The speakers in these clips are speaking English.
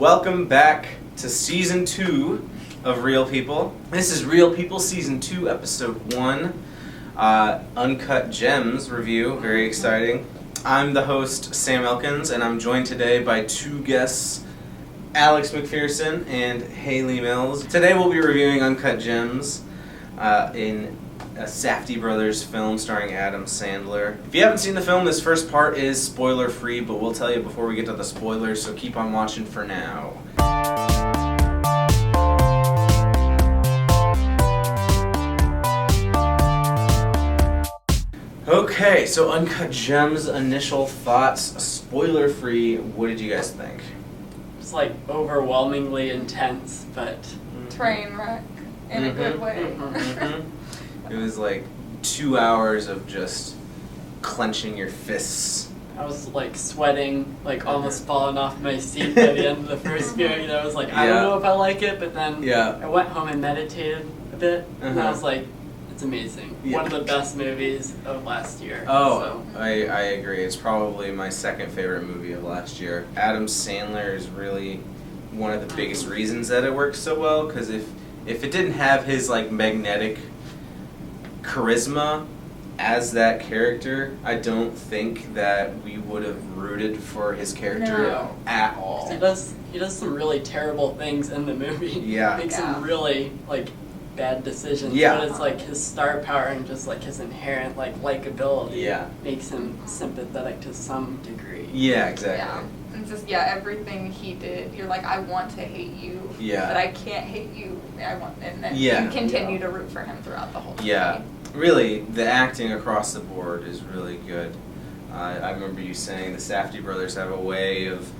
Welcome back to Season 2 of Real People. This is Real People Season 2, Episode 1, Uncut Gems review. Very exciting. I'm the host, Sam Elkins, and I'm joined today by two guests, Alex McPherson and Haley Mills. Today we'll be reviewing Uncut Gems in a Safdie Brothers film starring Adam Sandler. If you haven't seen the film, this first part is spoiler-free, but we'll tell you before we get to the spoilers, so keep on watching for now. Okay, so Uncut Gems, initial thoughts, spoiler-free. What did you guys think? It's like overwhelmingly intense, but train wreck in a good way. It was like 2 hours of just clenching your fists. I was like sweating, like almost falling off my seat by the end of the first viewing. And I was like, I don't know if I like it, but then I went home and meditated a bit, and I was like, it's amazing. One of the best movies of last year. Oh, so. I agree. It's probably my second favorite movie of last year. Adam Sandler is really one of the biggest reasons that it works so well, because if it didn't have his like magnetic charisma as that character, I don't think that we would have rooted for his character at all. He does some really terrible things in the movie. Yeah. Makes some really like bad decisions. Yeah. But it's like his star power and just like his inherent like likability makes him sympathetic to some degree. Yeah, exactly. Yeah. And just everything he did, you're like, I want to hate you, but I can't hate you. And then you continue to root for him throughout the whole movie. Yeah, really, the acting across the board is really good. I remember you saying the Safdie brothers have a way of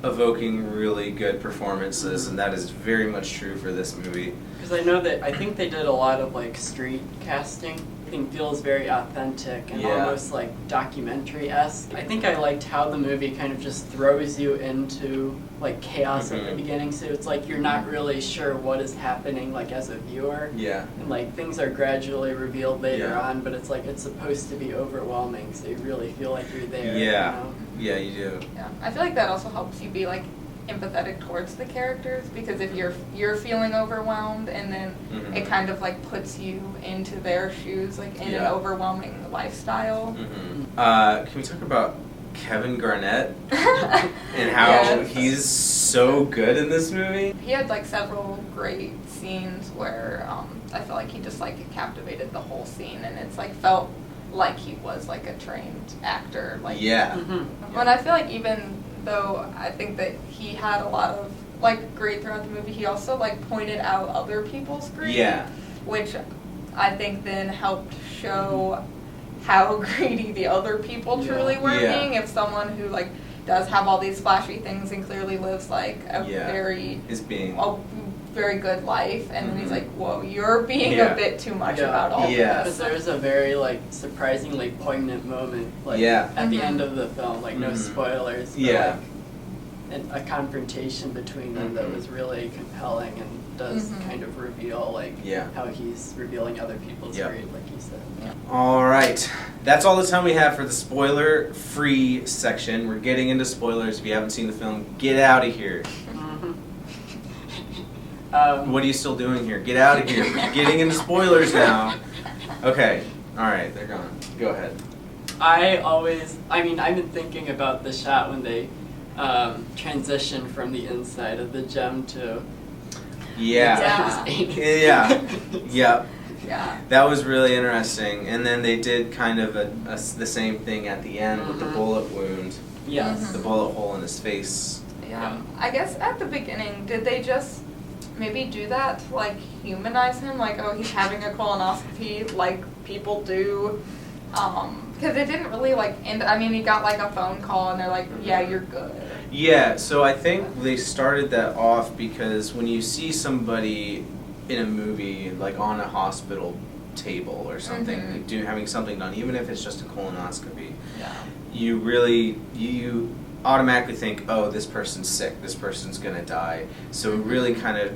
evoking really good performances, and that is very much true for this movie. Because I think they did a lot of like street casting. Everything feels very authentic and almost like documentary-esque. I think I liked how the movie kind of just throws you into like chaos at the beginning, so it's like you're not really sure what is happening like as a viewer. Yeah. And like things are gradually revealed later on, but it's like it's supposed to be overwhelming, so you really feel like you're there. Yeah. You know? Yeah, you do. Yeah. I feel like that also helps you be like empathetic towards the characters, because if you're feeling overwhelmed, and then it kind of like puts you into their shoes, like in an overwhelming lifestyle. Can we talk about Kevin Garnett and how he's so good in this movie? He had like several great scenes where I feel like he just like captivated the whole scene, and it's like felt like he was like a trained actor. Like But I feel like even though I think that he had a lot of like great throughout the movie, he also like pointed out other people's greed, which I think then helped show how greedy the other people truly were being. If someone who like does have all these flashy things and clearly lives like a very good life, and then he's like, whoa, you're being a bit too much about all this. Because there's a very like surprisingly poignant moment like at the end of the film, like no spoilers, but like a confrontation between them that was really compelling and does kind of reveal like how he's revealing other people's greed, like you said. Alright, that's all the time we have for the spoiler-free section. We're getting into spoilers. If you haven't seen the film, get out of here. What are you still doing here? Get out of here. We're getting into spoilers now. Okay. Alright, they're gone. Go ahead. I've been thinking about the shot when they transition from the inside of the gem to That was really interesting. And then they did kind of the same thing at the end with the bullet wound. Yes. The bullet hole in his face. Yeah. I guess at the beginning, did they just maybe do that to like humanize him? Like, oh, he's having a colonoscopy like people do. Because it didn't really like end. I mean, he got like a phone call and they're like, yeah, you're good. Yeah, so I think they started that off because when you see somebody in a movie, like on a hospital table or something, like having something done, even if it's just a colonoscopy, you automatically think, oh, this person's sick, this person's gonna die. So it really kind of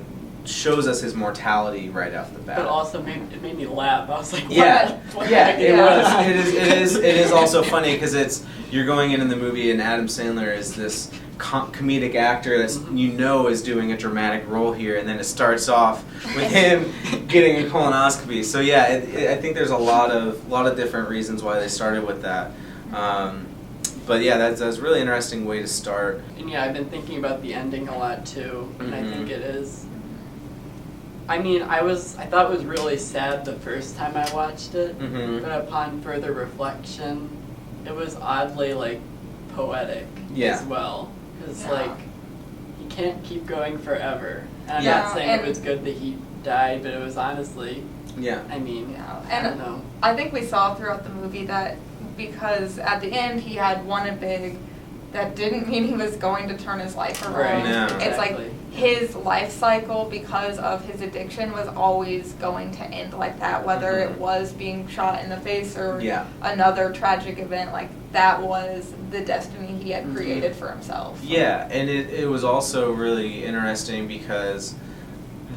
shows us his mortality right off the bat. But also it made me laugh. I was like, what? It is also funny because you're going in the movie and Adam Sandler is this comedic actor that's is doing a dramatic role here, and then it starts off with him getting a colonoscopy. So yeah, I think there's a lot of different reasons why they started with that. But yeah, that's a really interesting way to start. And yeah, I've been thinking about the ending a lot too, and I think it is. I mean, I thought it was really sad the first time I watched it, but upon further reflection, it was oddly like poetic as well. Because like, he can't keep going forever. And I'm not saying it was good that he died, but it was honestly. Yeah. I mean, I don't know. I think we saw throughout the movie that because at the end he had won a big, that didn't mean he was going to turn his life around. Right. No. It's like his life cycle, because of his addiction, was always going to end like that, whether it was being shot in the face or another tragic event. Like, that was the destiny he had created for himself. Yeah, and it was also really interesting because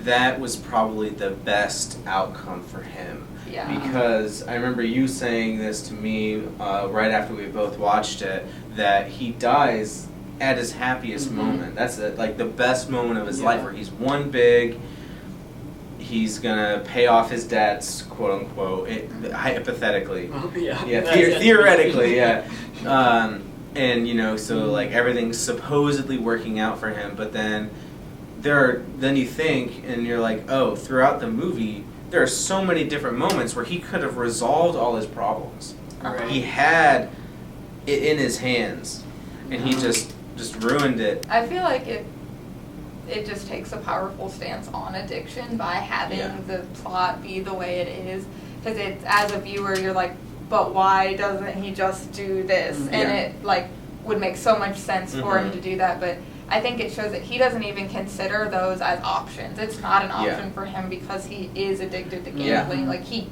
that was probably the best outcome for him. Yeah. Because I remember you saying this to me right after we both watched it, that he dies at his happiest moment. That's like the best moment of his life, where he's won big. He's gonna pay off his debts, quote unquote, hypothetically. Theoretically, and so like everything's supposedly working out for him, but then then you think, and you're like, oh, throughout the movie, there are so many different moments where he could have resolved all his problems. Right. He had it in his hands, and he just ruined it. I feel like it just takes a powerful stance on addiction by having the plot be the way it is. Because it's, as a viewer, you're like, but why doesn't he just do this? And it like would make so much sense for him to do that, but I think it shows that he doesn't even consider those as options. It's not an option for him because he is addicted to gambling. Like, he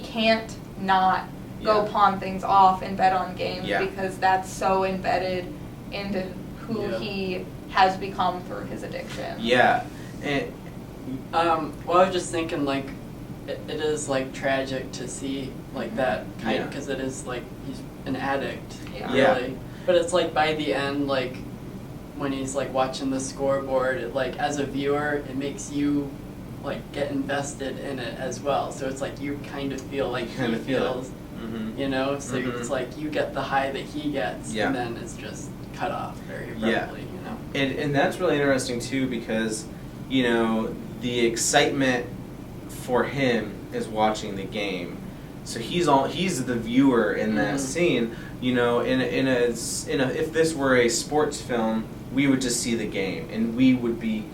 can't not go pawn things off and bet on games because that's so embedded into who he has become through his addiction. Yeah. And, well, I was just thinking, like, it is, like, tragic to see, like, that kind of, because it is, like, he's an addict, really. But it's, like, by the end, like, when he's, like, watching the scoreboard, it, like, as a viewer, it makes you, like, get invested in it as well. So it's, like, you kind of feel like he feels, you know? So it's, like, you get the high that he gets, and then it's just cut off very abruptly, you know? And that's really interesting, too, because, the excitement for him is watching the game. So he's the viewer in that scene. If this were a sports film, we would just see the game, and we would be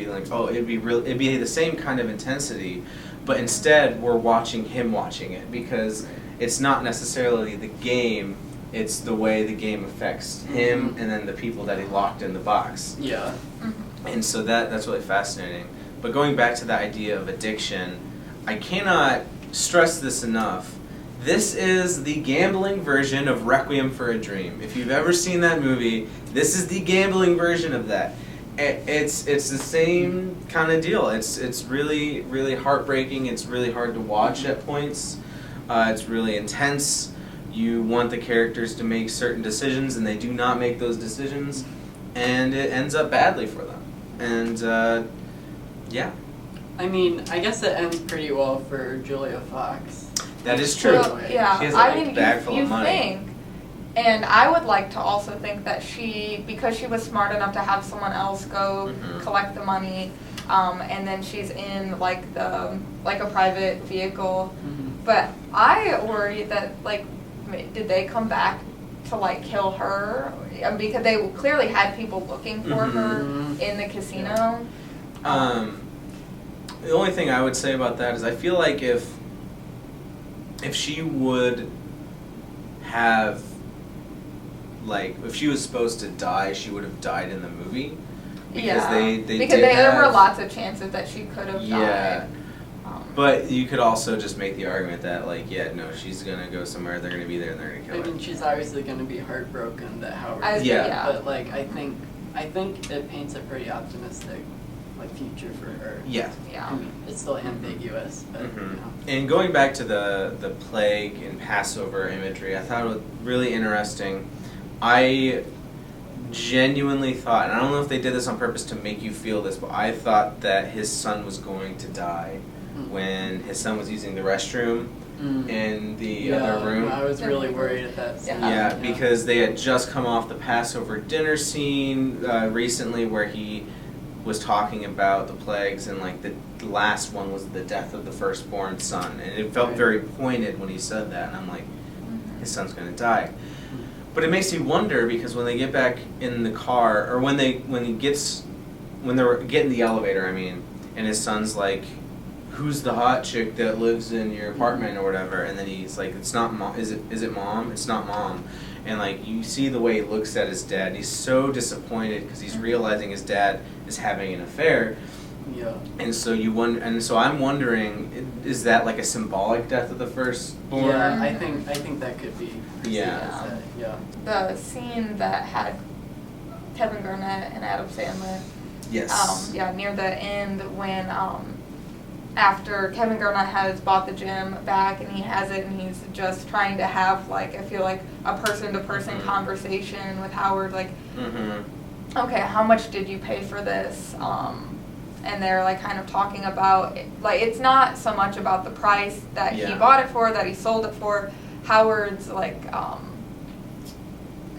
like, oh, it'd be the same kind of intensity, but instead we're watching him watching it, because it's not necessarily the game, it's the way the game affects him and then the people that he locked in the box. Yeah. And so that's really fascinating. But going back to the idea of addiction, I cannot stress this enough. This is the gambling version of Requiem for a Dream. If you've ever seen that movie, this is the gambling version of that. It's the same kind of deal. It's really, really heartbreaking. It's really hard to watch at points. It's really intense. You want the characters to make certain decisions, and they do not make those decisions, and it ends up badly for them. And I mean, I guess it ends pretty well for Julia Fox. That is true. Well, yeah, she has bag full you of money. Think, and I would like to also think that because she was smart enough to have someone else go collect the money, and then she's in like a private vehicle. But I worry that did they come back to kill her? Because they clearly had people looking for her in the casino. The only thing I would say about that is I feel like if she would have, if she was supposed to die, she would have died in the movie. Because there were lots of chances that she could have died. But you could also just make the argument that, she's going to go somewhere, they're going to be there, and they're going to kill her. I mean, she's obviously going to be heartbroken that Howard... But, I think it paints a pretty optimistic, future for her. Yeah. Yeah. I mean, it's still ambiguous, but, And going back to the plague and Passover imagery, I thought it was really interesting. I genuinely thought, and I don't know if they did this on purpose to make you feel this, but I thought that his son was going to die when his son was using the restroom in the other room. I was really worried at that scene. Yeah, because they had just come off the Passover dinner scene recently where he was talking about the plagues, and like the last one was the death of the firstborn son, and it felt very pointed when he said that, and I'm like, his son's going to die. But it makes you wonder, because when they get back in the car, or when they're getting the elevator, I mean, and his son's like, who's the hot chick that lives in your apartment or whatever, and then he's like, it's not mom, is it mom? It's not mom. And like, you see the way he looks at his dad, he's so disappointed because he's realizing his dad is having an affair. Yeah. And so so I'm wondering, is that like a symbolic death of the firstborn? Yeah, I think that could be. Yeah. Yeah. The scene that had Kevin Garnett and Adam Sandler. Yes. Near the end when after Kevin Garnett has bought the gym back and he has it and he's just trying to have like, I feel like a person-to-person conversation with Howard, like, okay, how much did you pay for this? And they're like kind of talking about like, it's not so much about the price that he bought it for, that he sold it for. Howard's like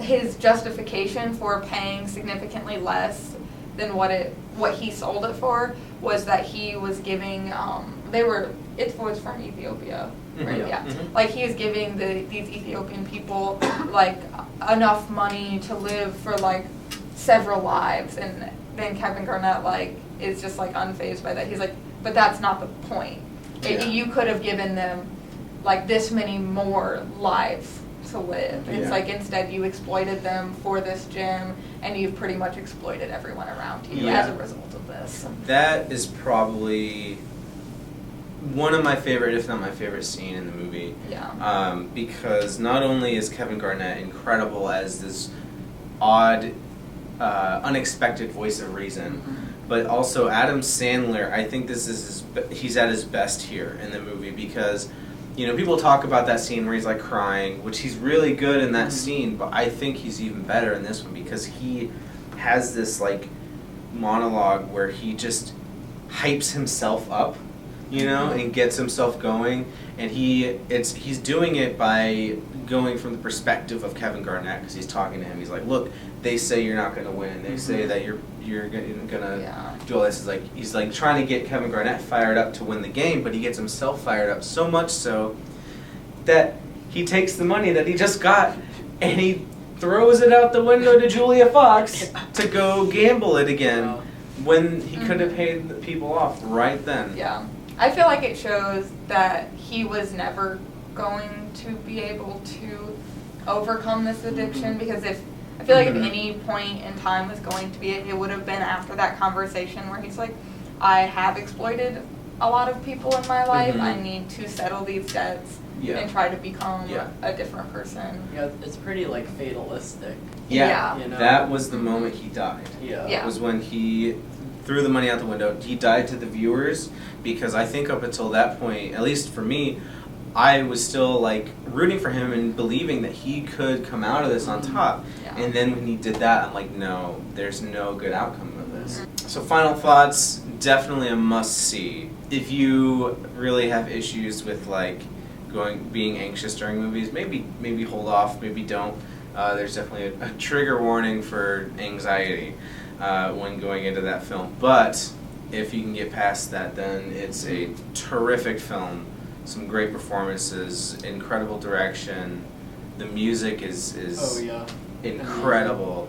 his justification for paying significantly less than what he sold it for was that he was giving it was from Ethiopia, right? Yeah. Like he was giving these Ethiopian people like enough money to live for like several lives, and then Kevin Garnett like is just like unfazed by that. He's like, but that's not the point. You could have given them like this many more lives to live. It's like instead you exploited them for this gym, and you've pretty much exploited everyone around you as a result of this. That is probably one of my favorite, if not my favorite scene in the movie. Yeah. Because not only is Kevin Garnett incredible as this odd, unexpected voice of reason, but also Adam Sandler, I think this is he's at his best here in the movie, because people talk about that scene where he's like crying, which he's really good in that scene, but I think he's even better in this one because he has this like monologue where he just hypes himself up, and gets himself going, and he's doing it by going from the perspective of Kevin Garnett, because he's talking to him. He's like, look, they say you're not going to win. They say that you're gonna do all this. He's like trying to get Kevin Garnett fired up to win the game, but he gets himself fired up so much so that he takes the money that he just got and he throws it out the window to Julia Fox to go gamble it again when he could have paid the people off right then. Yeah. I feel like it shows that he was never going to be able to overcome this addiction, because I feel like if any point in time was going to be it would have been after that conversation where he's like, I have exploited a lot of people in my life. I need to settle these debts and try to become a different person. Yeah, it's pretty like fatalistic. Yeah. You know? That was the moment he died. Yeah. It was when he threw the money out the window. He died to the viewers, because I think up until that point, at least for me, I was still like rooting for him and believing that he could come out of this on top. Yeah. And then when he did that, I'm like, no, there's no good outcome of this. So final thoughts, definitely a must-see. If you really have issues with like being anxious during movies, maybe hold off, maybe don't. There's definitely a trigger warning for anxiety when going into that film. But if you can get past that, then it's a terrific film. Some great performances, incredible direction. The music is incredible.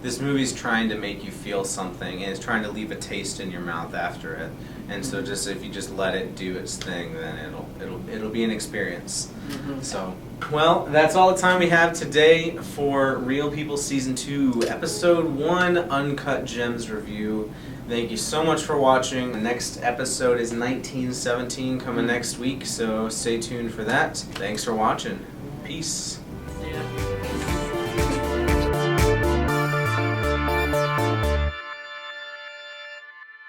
This movie's trying to make you feel something, and it's trying to leave a taste in your mouth after it. And so just if you just let it do its thing, then it'll be an experience. So, well, that's all the time we have today for Real People Season 2, Episode 1, Uncut Gems Review. Thank you so much for watching. The next episode is 1917 coming next week, so stay tuned for that. Thanks for watching. Peace. See ya.